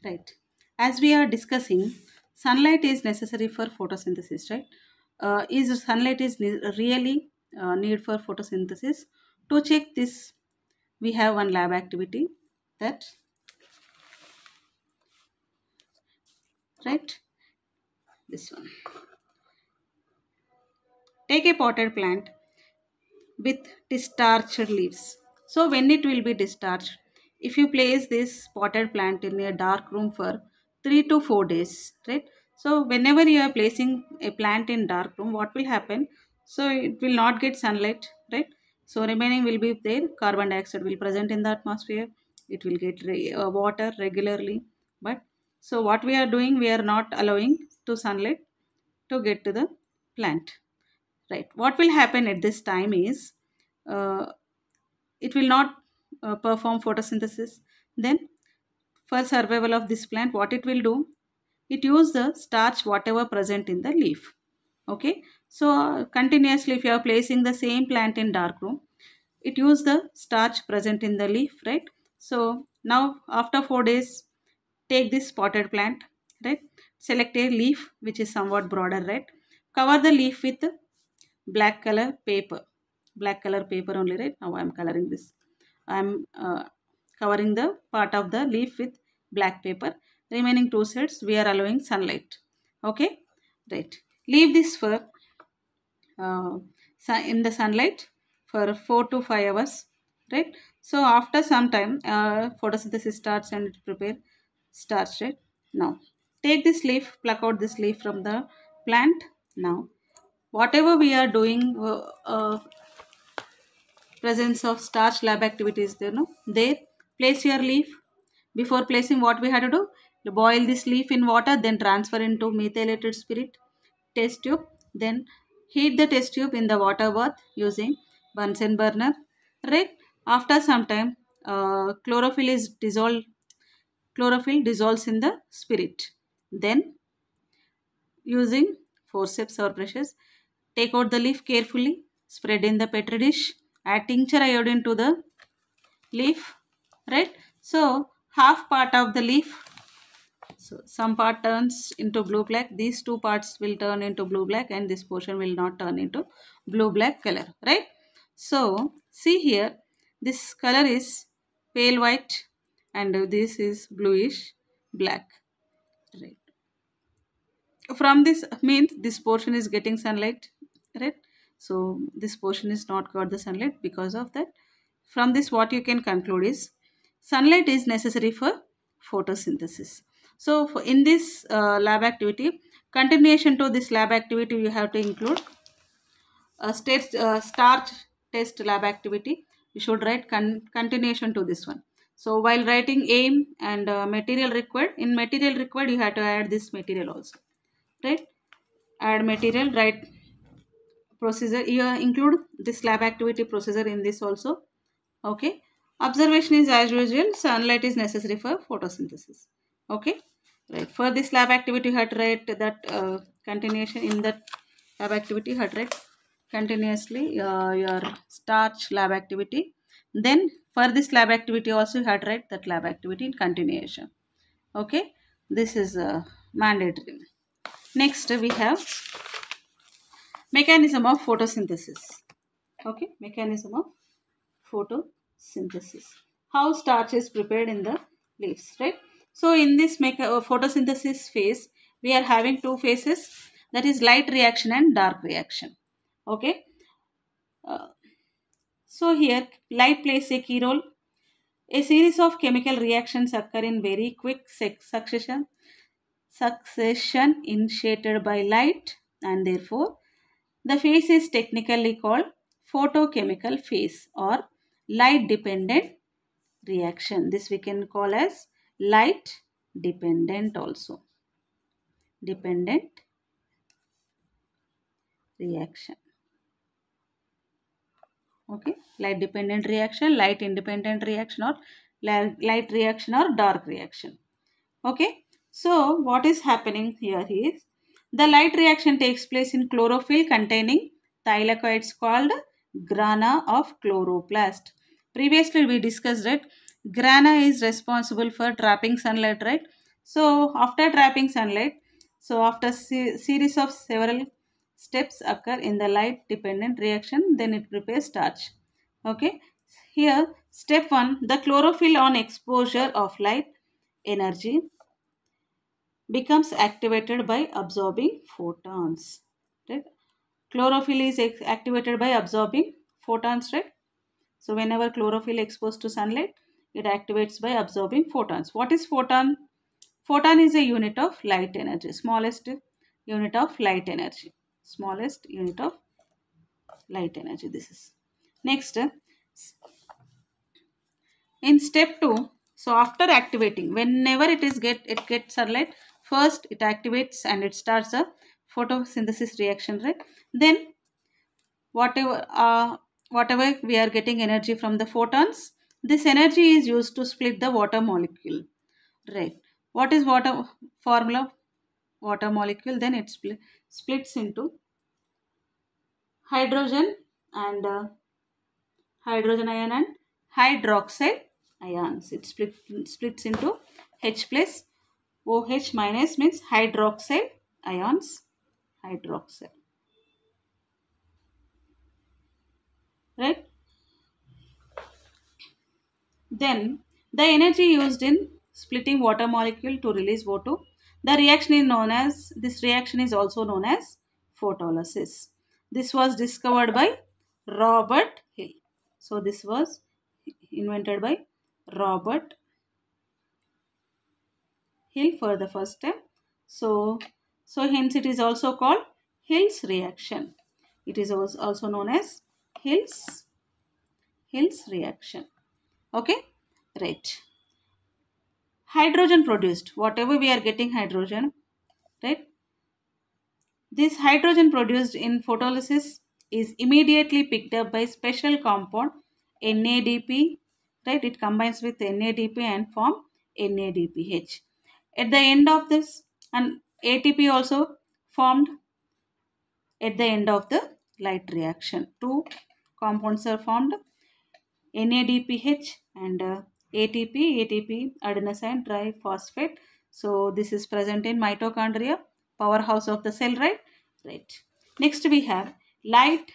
Right. As we are discussing, sunlight is necessary for photosynthesis, right? Is sunlight is really need for photosynthesis? To check this, we have one lab activity, that, right, this one. Take a potted plant with discharged leaves. So when it will be discharged, if you place this potted plant in a dark room for 3 to 4 days, right? So whenever you are placing a plant in dark room, what will happen? So it will not get sunlight, right? So remaining will be there. Carbon dioxide will present in the atmosphere. It will get water regularly. But so what we are doing, we are not allowing to sunlight to get to the plant. Right. What will happen at this time is uh, it will not perform photosynthesis. Then, for survival of this plant, what it will do? It use the starch whatever present in the leaf. Okay. So continuously, if you are placing the same plant in dark room, it use the starch present in the leaf, right? So now after 4 days, take this potted plant, right? Select a leaf which is somewhat broader, right? Cover the leaf with black color paper, black color paper only, right? Now I am coloring this. I am covering the part of the leaf with black paper. Remaining two sides we are allowing sunlight. Okay, right. Leave this for uh, in the sunlight for 4 to 5 hours, right? So after some time photosynthesis starts and it prepare starch, right? Now take this leaf, pluck out this leaf from the plant. Now whatever we are doing, presence of starch lab activities there, no, there place your leaf. Before placing, what we had to do, to boil this leaf in water, then transfer into methylated spirit test tube, then heat the test tube in the water bath using Bunsen burner, right? After some time chlorophyll is dissolved, chlorophyll dissolves in the spirit. Then using forceps or brushes, take out the leaf carefully, spread in the petri dish, add tincture iodine to the leaf, right? So half part of the leaf, so some part turns into blue black, these two parts will turn into blue black and this portion will not turn into blue black color, right? So see here, this color is pale white and this is bluish black, right? From this means this portion is getting sunlight, right? So this portion is not got the sunlight. Because of that, from this what you can conclude is sunlight is necessary for photosynthesis. So in this lab activity, continuation to this lab activity, you have to include a starch test lab activity. You should write continuation to this one. So while writing aim and material required, in material required you have to add this material also, right? Add material, write procedure, you include this lab activity procedure in this also. Okay, observation is as usual, sunlight is necessary for photosynthesis. Okay, right. For this lab activity you have to write that continuation. In that lab activity you have to write continuously your starch lab activity. Then for this lab activity also you have to write that lab activity in continuation. Okay, this is mandatory. Next we have mechanism of photosynthesis. Okay, mechanism of photosynthesis. How starch is prepared in the leaves, right? So in this photosynthesis phase, we are having two phases, that is light reaction and dark reaction. Okay. Uh, so here light plays a key role. A series of chemical reactions occur in very quick succession initiated by light, and therefore the phase is technically called photochemical phase or light dependent reaction. This we can call as light dependent also. Dependent reaction. Okay, light dependent reaction, light independent reaction, or light reaction or dark reaction. Okay, so what is happening here is the light reaction takes place in chlorophyll containing thylakoids called grana of chloroplast. Previously we discussed that grana is responsible for trapping sunlight, right? So after trapping sunlight, so after series of several steps occur in the light dependent reaction, then it prepares starch. Okay. Here step 1, the chlorophyll on exposure of light energy becomes activated by absorbing photons. Right? Chlorophyll is activated by absorbing photons, right? So whenever chlorophyll exposed to sunlight, it activates by absorbing photons. What is photon? Photon is a unit of light energy, smallest unit of light energy. Smallest unit of light energy. This is. Next, in step 2, so after activating, whenever it gets sunlight, first it activates and it starts a photosynthesis reaction, right? Then whatever whatever we are getting energy from the photons, this energy is used to split the water molecule, right? What is water formula? Water molecule, then it splits into hydrogen and hydrogen ion and hydroxide ions. It splits into H plus OH minus, means hydroxide ions. Hydroxide, right? Then the energy used in splitting water molecule to release O2. The reaction is known as, this reaction is also known as photolysis. This was discovered by Robert Hill. So this was invented by Robert Hill for the first time. So hence it is also called Hill's reaction. It is also known as Hill's reaction. Okay, right. Hydrogen produced, whatever we are getting hydrogen, right? This hydrogen produced in photolysis is immediately picked up by special compound NADP, right? It combines with NADP and form NADPH. At the end of this, and ATP also formed at the end of the light reaction. Two compounds are formed, NADPH and ATP adenosine triphosphate. So this is present in mitochondria, powerhouse of the cell, right? Right. Next we have light.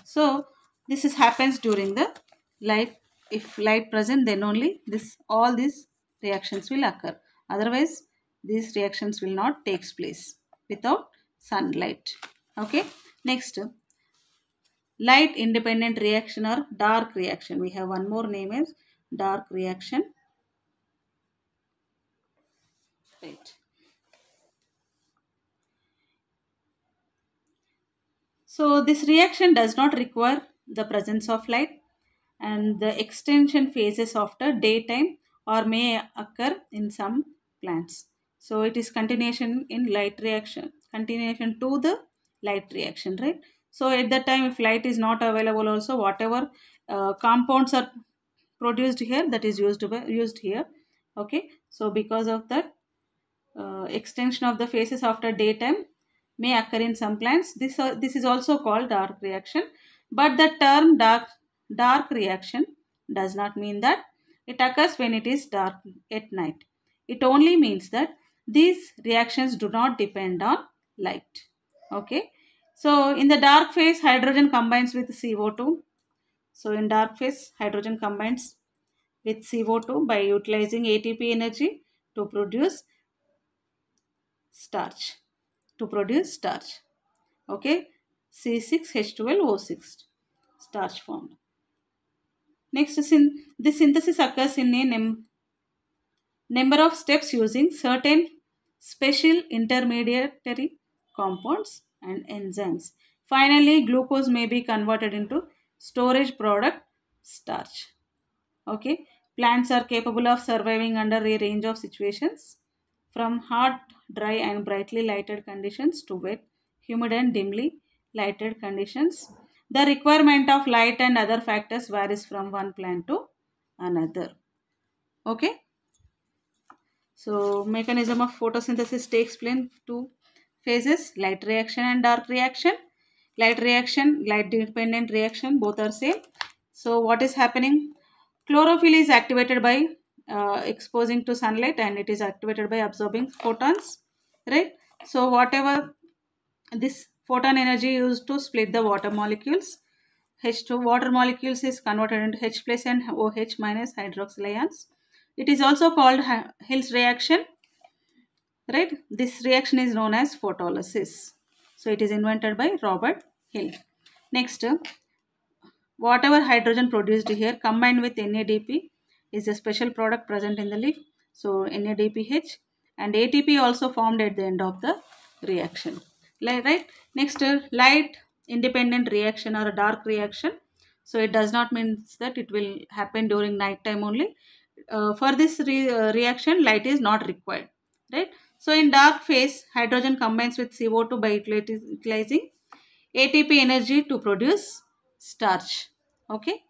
So this happens during the light. If light present, then only all these reactions will occur. Otherwise, these reactions will not take place without sunlight. Okay. Next, light independent reaction or dark reaction. We have one more name as dark reaction. Right. So this reaction does not require the presence of light, and the extension phases after daytime or may occur in some plants. So it is continuation in light reaction, continuation to the light reaction, right? So at that time, if light is not available also, whatever compounds are produced here, that is used here. Okay, so because of that, extension of the phases after daytime may occur in some plants. This is also called dark reaction. But the term dark reaction does not mean that it occurs when it is dark at night. It only means that these reactions do not depend on light. Okay. So in the dark phase, hydrogen combines with CO2. So in dark phase, hydrogen combines with CO2 by utilizing ATP energy to produce starch. Okay, C6H12O6 starch formed. Next, this synthesis occurs in a number of steps using certain special intermediary compounds and enzymes. Finally, glucose may be converted into storage product starch. Okay, plants are capable of surviving under a range of situations, from hot, dry and brightly lighted conditions to wet, humid and dimly lighted conditions. The requirement of light and other factors varies from one plant to another. Okay. So mechanism of photosynthesis takes place in two phases, light reaction and dark reaction. Light reaction, light dependent reaction, both are same. So what is happening? Chlorophyll is activated by exposing to sunlight, and it is activated by absorbing photons, right? So whatever this photon energy used to split the water molecules, H2 water molecules is converted into H plus and OH minus hydroxyl ions. It is also called Hill's reaction, right? This reaction is known as photolysis. So it is invented by Robert Hill. Next, whatever hydrogen produced here combined with NADP is a special product present in the leaf. So NADPH and ATP also formed at the end of the reaction. Right? Next, light independent reaction or a dark reaction. So it does not mean that it will happen during night time only. For this reaction, light is not required, right? So in dark phase, hydrogen combines with CO2 by utilizing ATP energy to produce starch. Okay.